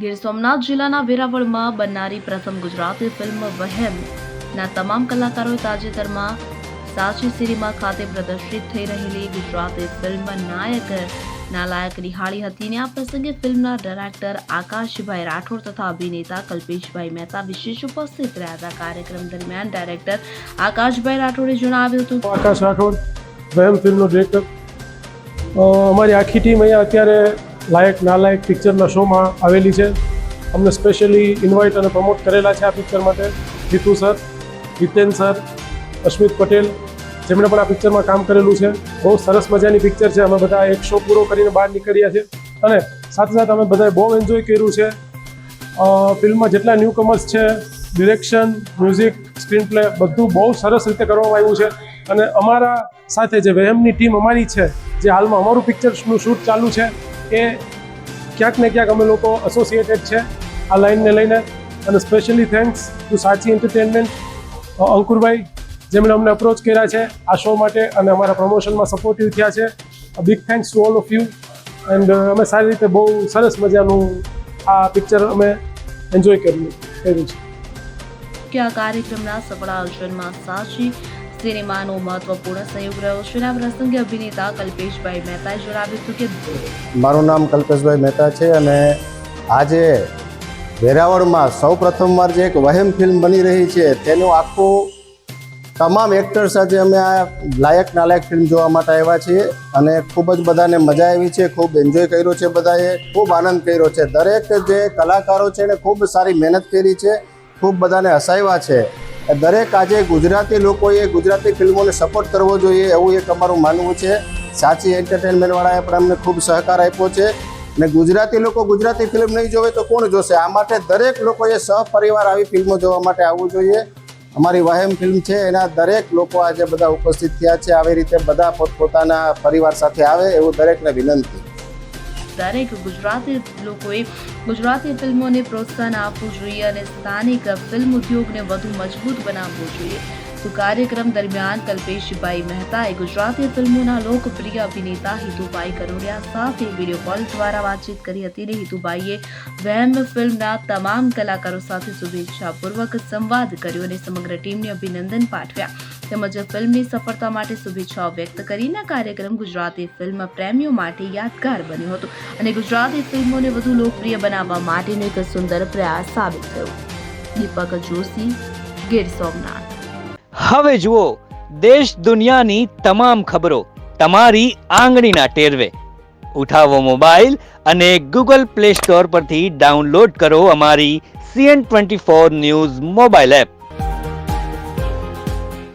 ગીર સોમનાથ જિલ્લાના વેરાવળમાં બનનારી પ્રથમ ગુજરાતી ફિલ્મ વહેમના તમામ કલાકારોએ તાજેતરમાં સાચી સિનેમા ખાતે પ્રદર્શિત થઈ રહેલી ગુજરાતી ફિલ્મ નાયક નાલાયક નિહાળી હતી અને આ પ્રસંગે ફિલ્મના ડાયરેક્ટર આકાશભાઈ રાઠોડ તથા અભિનેતા કલ્પેશભાઈ મહેતા વિશેષ ઉપસ્થિત રહ્યા હતા. કાર્યક્રમ દરમિયાન ડાયરેક્ટર આકાશભાઈ રાઠોડે જણાવ્યું હતું, આકાશ રાઠોડ, વહેમ ફિલ્મનો ડિરેક્ટર. અમારી આખી ટીમ અહીંયા અત્યારે લાયક નાલાયક પિક્ચરના શોમાં આવેલી છે. અમને સ્પેશિયલી ઇન્વાઇટ અને પ્રમોટ કરેલા છે આ પિક્ચર માટે જીતુ સર, જીતેન સર, અસ્મિત પટેલ, જેમણે પણ આ પિક્ચરમાં કામ કરેલું છે. બહુ સરસ મજાની પિક્ચર છે. અમે બધા એક શો પૂરો કરીને બહાર નીકળ્યા છે અને સાથે સાથે અમે બધાએ બહુ એન્જોય કર્યું છે. ફિલ્મમાં જેટલા ન્યૂ કમર્સ છે, ડિરેક્શન, મ્યુઝિક, સ્ક્રીન પ્લે બધું બહુ સરસ રીતે કરવામાં આવ્યું છે. અને અમારા સાથે જે વહેમની ટીમ અમારી છે, જે હાલમાં અમારું પિક્ચરનું શૂટ ચાલુ છે, એ ક્યાંક ને ક્યાંક અમે લોકો એસોસિએટેડ છે આ લાઈનને લઈને. અને સ્પેશિયલી થેન્ક્સ ટુ સાચી એન્ટરટેનમેન્ટ, અંકુરભાઈ, જેમણે અમને અપ્રોચ કર્યા છે આ શો માટે અને અમારા પ્રમોશનમાં સપોર્ટિવ થયા છે. Big thanks to all of you. And અમે સારી રીતે બહુ સરસ મજાનું આ પિક્ચર અમે એન્જોય કર્યું છે. કે આ કાર્યક્રમના સફળ આયોજનમાં સાચી સિનેમાનો મહત્વપૂર્ણ સહયોગ રહ્યો છે. આ પ્રસંગે અભિનેતા કલ્પેશભાઈ મહેતાએ જણાવ્યું હતું કે મારું નામ કલ્પેશભાઈ મહેતા છે અને આજે વેરાવળમાં સૌ પ્રથમવાર જે એક વહેમ ફિલ્મ બની રહી છે તેનું આખું તમામ એક્ટર સાથે અમે આ લાયક નાલાયક ફિલ્મ જોવા માટે આવ્યા છીએ અને ખૂબ જ બધાને મજા આવી છે. ખૂબ એન્જોય કર્યો છે, બધાએ ખૂબ આનંદ કર્યો છે. દરેક જે કલાકારો છે એને ખૂબ સારી મહેનત કરી છે, ખૂબ બધાને હસાવ્યા છે. દરેક આજે ગુજરાતી લોકોએ ગુજરાતી ફિલ્મોને સપોર્ટ કરવો જોઈએ એવું એક અમારું માનવું છે. સાચી એન્ટરટેનમેન્ટવાળાએ પણ અમને ખૂબ સહકાર આપ્યો છે અને ગુજરાતી લોકો ગુજરાતી ફિલ્મ નહીં જોવે તો કોણ જોશે? આ માટે દરેક લોકોએ સહપરિવાર આવી ફિલ્મો જોવા માટે આવવું જોઈએ. અમારી વહેમ ફિલ્મ છે એના દરેક લોકો આજે બધા ઉપસ્થિત થયા છે. આવી રીતે બધા પોતપોતાના પરિવાર સાથે આવે એવું દરેકને વિનંતી. દરેક ગુજરાતી લોકોએ ગુજરાતી ફિલ્મોને પ્રોત્સાહન આપવું જોઈએ અને સ્થાનિક ફિલ્મ ઉદ્યોગને વધુ મજબૂત બનાવવું જોઈએ. તો કાર્યક્રમ દરમિયાન કલ્પેશભાઈ મહેતાએ ગુજરાતી ફિલ્મોના લોકપ્રિય અભિનેતા હિતુભાઈ કરોડિયા સાથે વિડીયો કોલ દ્વારા વાતચીત કરી હતી અને હિતુભાઈએ વહેમ ફિલ્મના તમામ કલાકારો સાથે શુભેચ્છાપૂર્વક સંવાદ કર્યો અને સમગ્ર ટીમને અભિનંદન પાઠવ્યા તેમજ ફિલ્મની સફળતા માટે શુભેચ્છાઓ વ્યક્ત કરીને કાર્યક્રમ ગુજરાતી ફિલ્મ પ્રેમીઓ માટે યાદગાર બન્યો હતો અને ગુજરાતી ફિલ્મોને વધુ લોકપ્રિય બનાવવા માટેનો એક સુંદર પ્રયાસ સાબિત થયો. દીપક જોશી, ગીર સોમનાથ. હવે જુઓ દેશ દુનિયાની તમામ ખબરો તમારી આંગળીના ટેરવે. ઉઠાવો મોબાઈલ અને ગૂગલ પ્લે સ્ટોર પરથી ડાઉનલોડ કરો અમારી CN24 ન્યૂઝ મોબાઈલ એપ.